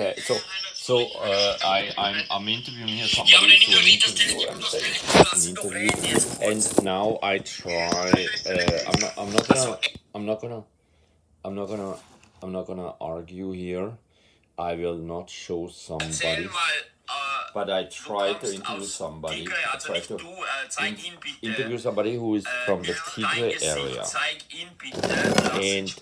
Okay, I'm interviewing here somebody through an interview and saying it's an interview, and now I try. I'm not gonna I'm not gonna I'm not gonna argue here. I will not show somebody, but I try to interview somebody. I try to interview somebody who is from the Tigray area, and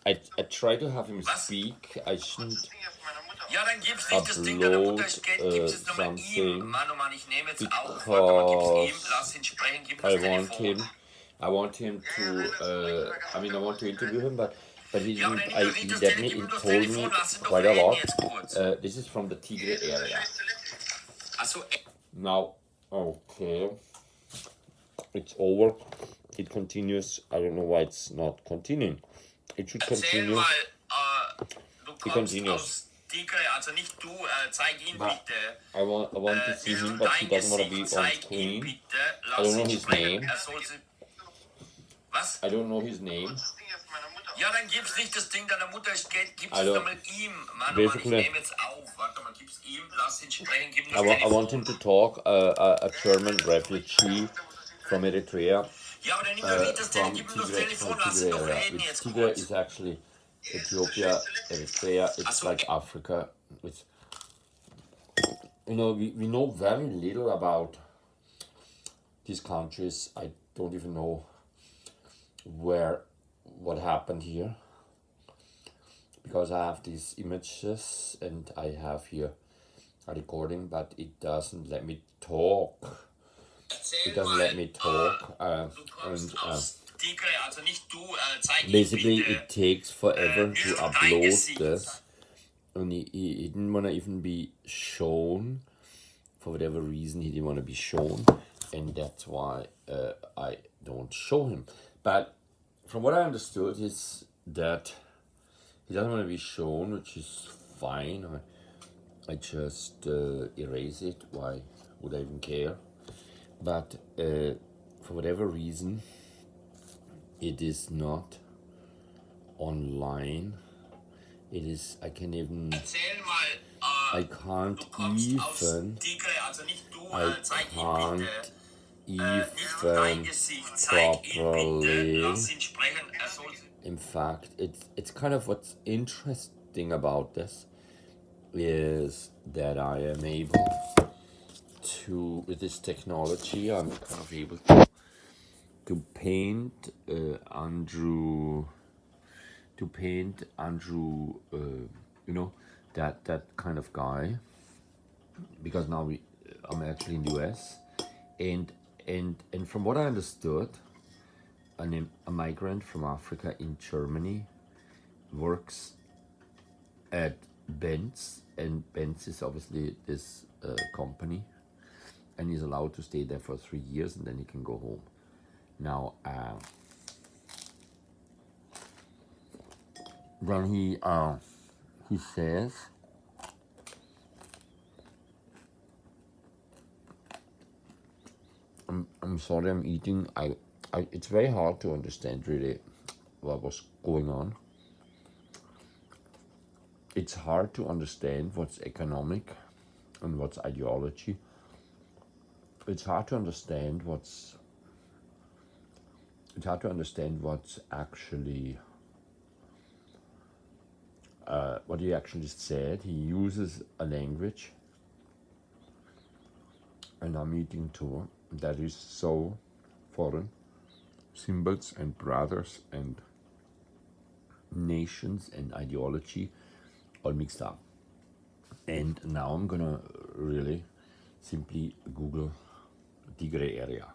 I try to have him speak. I shouldn't upload something because I want him to I want to interview him, but he didn't. He definitely told me quite a lot. This is from the Tigray area. Now, okay, it's over. It continues. I don't know why it's not continuing. It should continue. It continues. But I want to see him, but he doesn't want to be on screen. I don't know his name. I don't know his name. Ja, dann gib's nicht das Ding deiner Mutter, gib's es nochmal ihm. Mann, Mann, ich nehme jetzt auf. Warte mal, gib's ihm, lass ihn sprechen, gib ihm das Telefon. I want him to talk, a German refugee from Eritrea. Ja, aber dann nimm doch nicht das Telefon, gib ihm das Telefon, lass ihn doch reden jetzt kurz. Tigray is actually Ethiopia, Eritrea, it's like Africa. It's, we know very little about these countries. I don't even know what happened here, because I have these images and I have here a recording, but it doesn't let me talk. It doesn't let me talk, and basically it takes forever to upload this, and he didn't want to even be shown. For whatever reason, he didn't want to be shown, and that's why I don't show him. But from what I understood is that he doesn't want to be shown, which is fine. I just erase it. Why would I even care? But for whatever reason, it is not online. It is. I can't even properly. In fact, it's kind of what's interesting about this is that I am able to, with this technology, I'm kind of able to paint Andrew, that kind of guy, because now I'm actually in the US, and from what I understood, a migrant from Africa in Germany works at Benz, and Benz is obviously this company, and he's allowed to stay there for 3 years, and then he can go home. Now, then he says, I'm sorry, I'm eating. It's very hard to understand really what was going on. It's hard to understand what's economic and what's ideology. It's hard to understand what's actually what he actually said. He uses a language, and I'm eating too, that is so foreign. Symbols and brothers and nations and ideology all mixed up. And now I'm gonna really simply Google Tigray area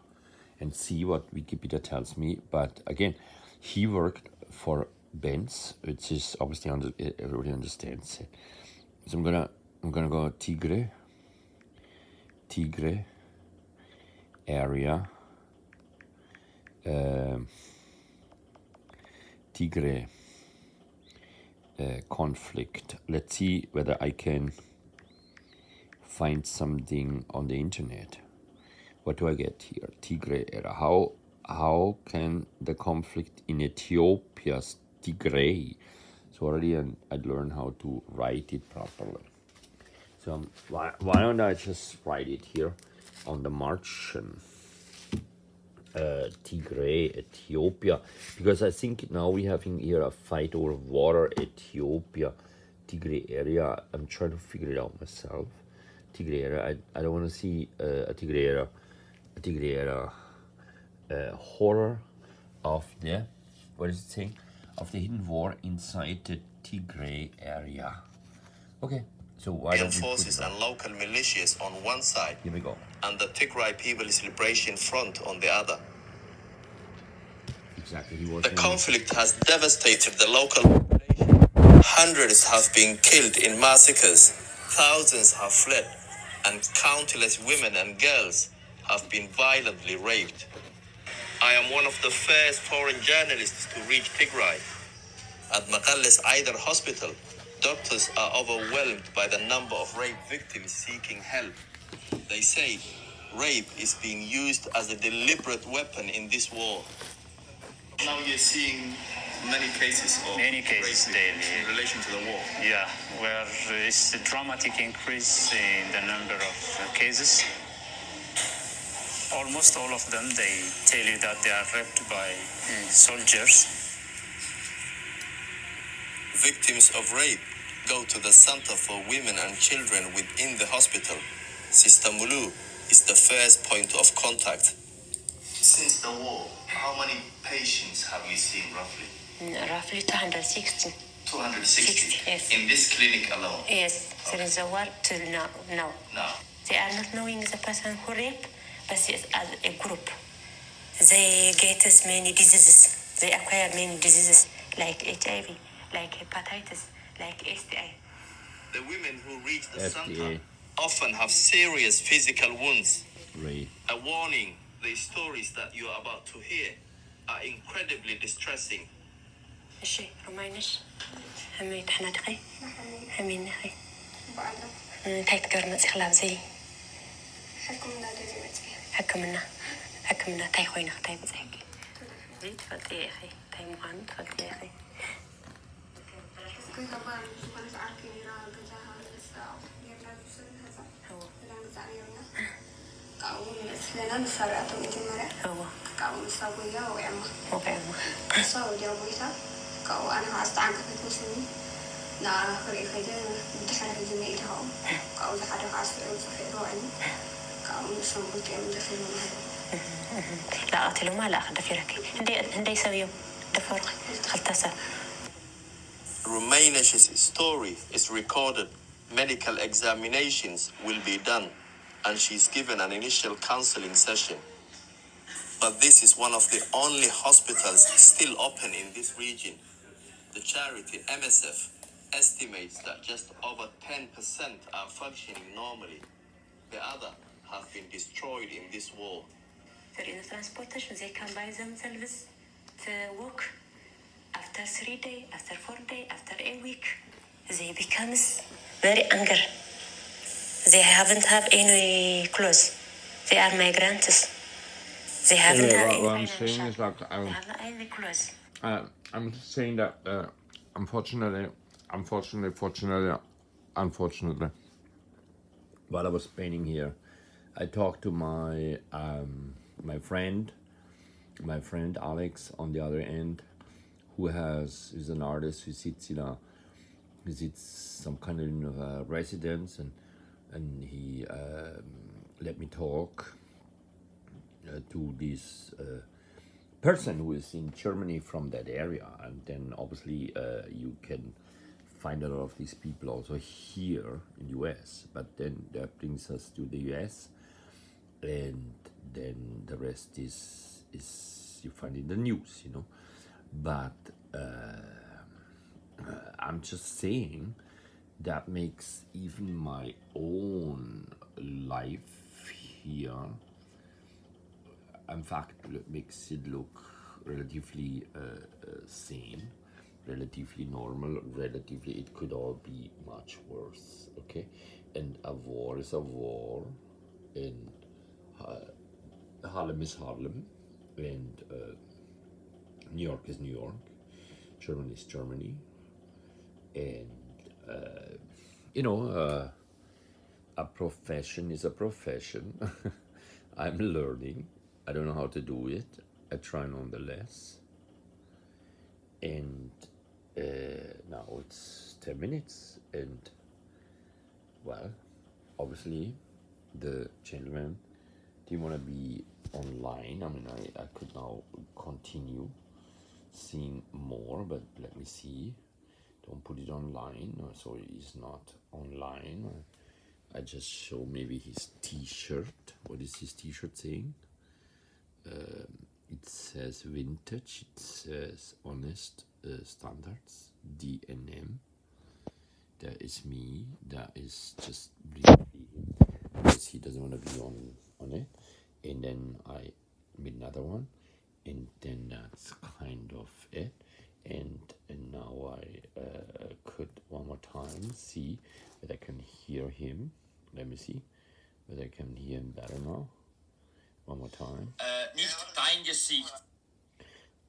and see what Wikipedia tells me. But again, he worked for Benz, which is obviously everybody understands it. So I'm gonna go Tigray area, Tigray conflict. Let's see whether I can find something on the internet. What do I get here? Tigray area. How can the conflict in Ethiopia's Tigray? So already I'd learned how to write it properly. So why don't I just write it here on the margin? Tigray, Ethiopia, because I think now we having here a fight over water. Ethiopia, Tigray area. I'm trying to figure it out myself. Tigray area. I don't want to see a Tigray area. A Tigray area. Horror of the, what is it saying? Of the hidden war inside the Tigray area. Okay, so why don't we put forces and local militias on one side. Here we go. And the Tigray People's Liberation Front on the other. Exactly. The conflict has devastated the local population. Hundreds have been killed in massacres. Thousands have fled, and countless women and girls have been violently raped. I am one of the first foreign journalists to reach Tigray. At Mekelles Aider Hospital, doctors are overwhelmed by the number of rape victims seeking help. They say rape is being used as a deliberate weapon in this war. Now you're seeing many cases of daily in relation to the war. Yeah, where it's a dramatic increase in the number of cases. Almost all of them, they tell you that they are raped by soldiers. Victims of rape go to the Center for Women and Children within the hospital. Sister Mulu is the first point of contact. Since the war, how many patients have you seen roughly? Roughly 260. 260? Yes. In this clinic alone? Yes, Okay. since the war till now. Now? They are not knowing the person who raped, but it's as a group. They get as many diseases. They acquire many diseases like HIV, like hepatitis, like STI. The women who reach the FDA. center often have serious physical wounds. Rape. A warning, the stories that you are about to hear are incredibly distressing. الشيء رمينش هميت حنا دقي همين نخي تاي تقر مصيخ لاب زي حكمنا تاي خوينا تاي بزيك زي تفلتي يا اخي تاي مقان تفلتي يا اخي هو لا قتلوا ما لا أخذ في ركي هندي يسويهم دفرق خلتسا. Rumainesh's story is recorded. Medical examinations will be done, and she's given an initial counseling session. But this is one of the only hospitals still open in this region. The charity MSF estimates that just over 10% are functioning normally. The other have been destroyed in this war. In the transportation, they can buy themselves to work. After 3 days, after 4 days, after a week, they become very angry. They haven't have any clothes. They are migrants. They haven't have any what I'm financial. saying is like They haven't any clothes. I'm just saying that unfortunately, while I was painting here, I talked to my my friend Alex on the other end, who's an artist who sits some kind of residence, and he let me talk to this person who is in Germany from that area, and then obviously you can find a lot of these people also here in US, but then that brings us to the US, and then the rest is you find in the news, you know. But I'm just saying that makes even my own life here, in fact, makes it look relatively sane, relatively normal, relatively, it could all be much worse, okay? And a war is a war, and Harlem is Harlem, and New York is New York, Germany is Germany, And you know, a profession is a profession. I'm learning. I don't know how to do it. I try nonetheless. And now it's 10 minutes. And well, obviously, the gentleman didn't want to be online. I mean, I could now continue seeing more, but let me see. Don't put it online. No, so he's not online. I just show maybe his t-shirt. What is his t-shirt saying? It says vintage. It says honest standards. DNM. That is me. That is just briefly because he doesn't want to be on it. And then I made another one, and then that's kind of it. And now I could one more time see that I can hear him. Let me see whether I can hear him better now. One more time. Nicht dein Gesicht.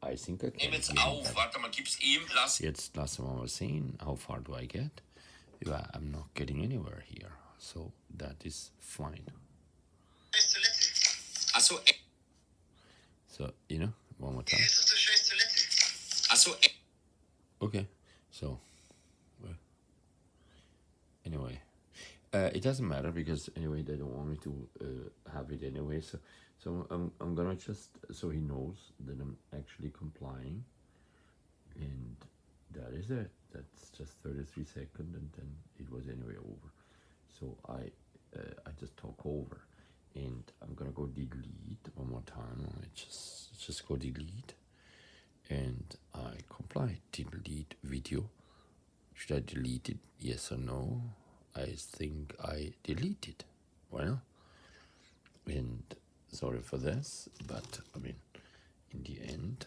I think I can Nimm jetzt hear him auf. better. Warte mal, gib's ihm. Lass. Jetzt lassen wir mal sehen, how far do I get? Yeah, I'm not getting anywhere here, so that is fine. Achso. So, you know, one more time. Achso. Okay, so, well, anyway, it doesn't matter because anyway they don't want me to have it anyway. So I'm gonna just so he knows that I'm actually complying, and that is it. That's just 33 seconds, and then it was anyway over. So I just talk over, and I'm gonna go delete one more time. I just go delete. And I comply. Delete video. Should I delete it? Yes or no? I think I deleted. Why not? And sorry for this, but I mean, in the end,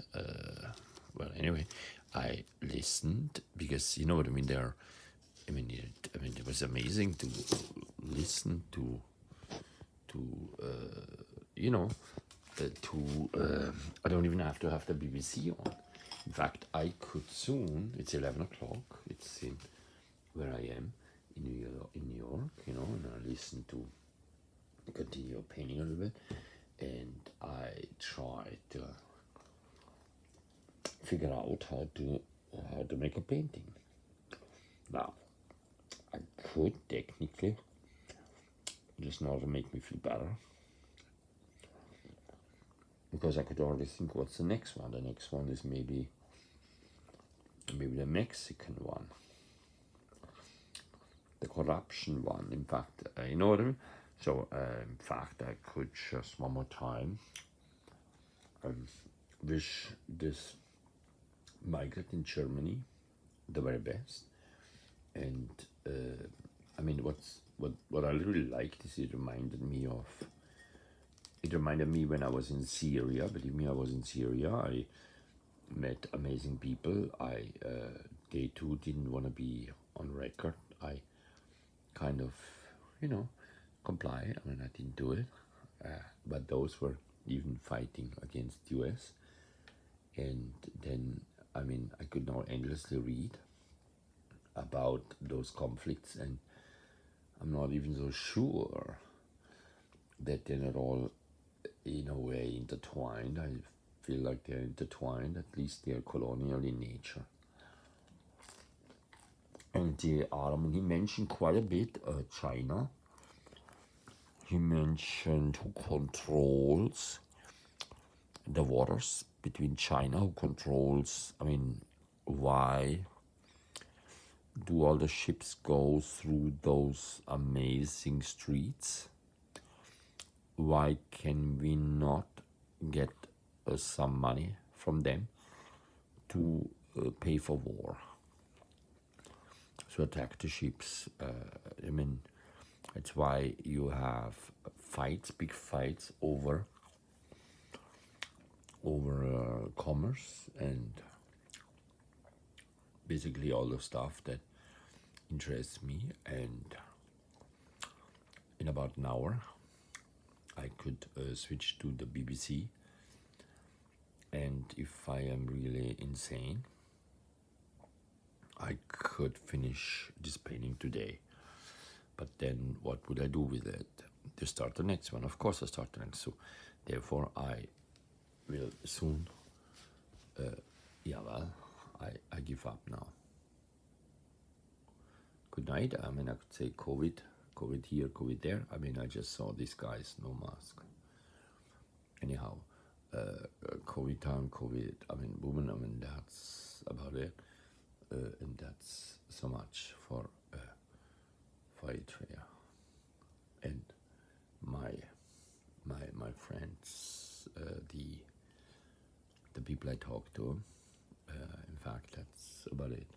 well, anyway, I listened because you know what I mean. It was amazing to listen to you know. I don't even have to have the BBC on. In fact, I could soon. It's 11 o'clock. It's in where I am in New York, you know, and I listen to continue painting a little bit, and I try to figure out how to make a painting. Now, I could technically just now to make me feel better. Because I could already think, what's the next one? The next one is maybe the Mexican one, the corruption one. In fact, you know what I mean. So, in fact, I could just one more time wish this migrant in Germany the very best. And I mean, what I really liked is it reminded me when I was in Syria. Believe me, I was in Syria. I met amazing people. They too didn't want to be on record. I kind of, you know, comply. I mean, I didn't do it. But those were even fighting against US. And then, I mean, I could now endlessly read about those conflicts, and I'm not even so sure that they're not all in a way intertwined. I feel like they're intertwined, at least they're colonial in nature. And they are, I mean, he mentioned quite a bit China. He mentioned who controls the waters between China, who controls, I mean, why do all the ships go through those amazing streets? Why can we not get some money from them to pay for war? To attack the ships. I mean, it's why you have fights, big fights over commerce and basically all the stuff that interests me. And in about an hour, I could switch to the BBC. And if I am really insane, I could finish this painting today, but then what would I do with it? To start the next one? Of course I start the next. So therefore I will soon, I give up now. Good night. I mean, I could say COVID here, COVID there. I mean, I just saw these guys, no mask. Anyhow, COVID time, COVID, I mean, woman, I mean, that's about it. And that's so much for Eritrea. And my friends, the people I talk to, in fact, that's about it.